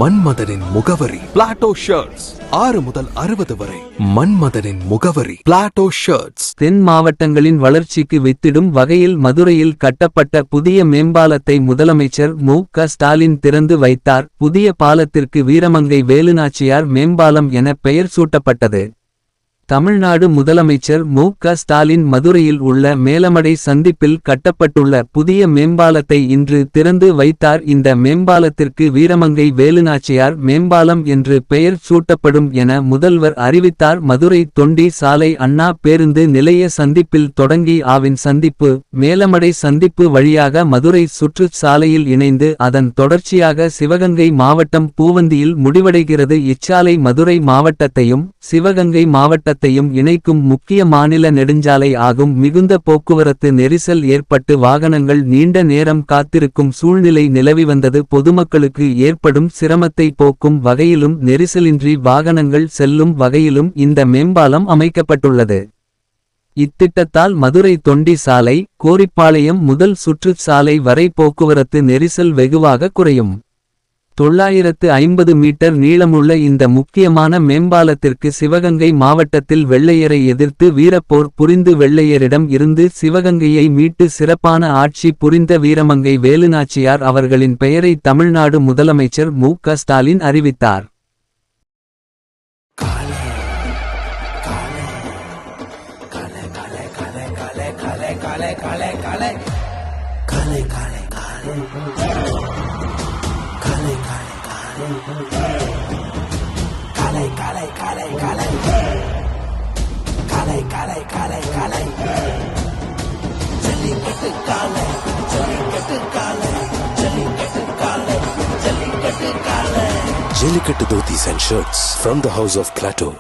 மன்மதனின் முகவரி Plato shirts. 6 முதல் 60 வரை. மன்மதனின் முகவரி பிளாட்டோ ஷர்ட்ஸ். தென் மாவட்டங்களின் வளர்ச்சிக்கு வித்திடும் வகையில் மதுரையில் கட்டப்பட்ட புதிய மேம்பாலத்தை முதலமைச்சர் மு.க. ஸ்டாலின் திறந்து வைத்தார். புதிய பாலத்திற்கு வீரமங்கை வேலுநாச்சியார் மேம்பாலம் என பெயர் சூட்டப்பட்டது. தமிழ்நாடு முதலமைச்சர் மு.க. ஸ்டாலின் மதுரையில் உள்ள மேலமடை சந்திப்பில் கட்டப்பட்டுள்ள புதிய மேம்பாலத்தை இன்று திறந்து வைத்தார். இந்த மேம்பாலத்திற்கு வீரமங்கை வேலுநாச்சியார் மேம்பாலம் என்று பெயர் சூட்டப்படும் என முதல்வர் அறிவித்தார். மதுரை தொண்டி சாலை அண்ணா பேருந்து நிலைய சந்திப்பில் தொடங்கி ஆவின் சந்திப்பு, மேலமடை சந்திப்பு வழியாக மதுரை சுற்று சாலையில் இணைந்து அதன் தொடர்ச்சியாக சிவகங்கை மாவட்டம் பூவந்தியில் முடிவடைகிறது. இச்சாலை மதுரை மாவட்டத்தையும் சிவகங்கை மாவட்டத்தையும் இணைக்கும் முக்கிய மாநில நெடுஞ்சாலை ஆகும். மிகுந்த போக்குவரத்து நெரிசல் ஏற்பட்டு வாகனங்கள் நீண்ட நேரம் காத்திருக்கும் சூழ்நிலை நிலவி வந்தது. பொதுமக்களுக்கு ஏற்படும் சிரமத்தை போக்கும் வகையிலும் நெரிசலின்றி வாகனங்கள் செல்லும் வகையிலும் இந்த மேம்பாலம் அமைக்கப்பட்டுள்ளது. இத்திட்டத்தால் மதுரை தொண்டி சாலை, கோரிப்பாளையம் முதல் சுற்று சாலை வரை போக்குவரத்து நெரிசல் வெகுவாக குறையும். 950 மீட்டர் நீளமுள்ள இந்த முக்கியமான மேம்பாலத்திற்கு சிவகங்கை மாவட்டத்தில் வெள்ளையரை எதிர்த்து வீரப்போர் புரிந்து வெள்ளையரிடம் இருந்து சிவகங்கையை மீட்டு சிறப்பான ஆட்சி புரிந்த வீரமங்கை வேலுநாச்சியார் அவர்களின் பெயரை தமிழ்நாடு முதலமைச்சர் மு.க. ஸ்டாலின் அறிவித்தார். Jellikattu dhotis and shirts from the house of Plateau.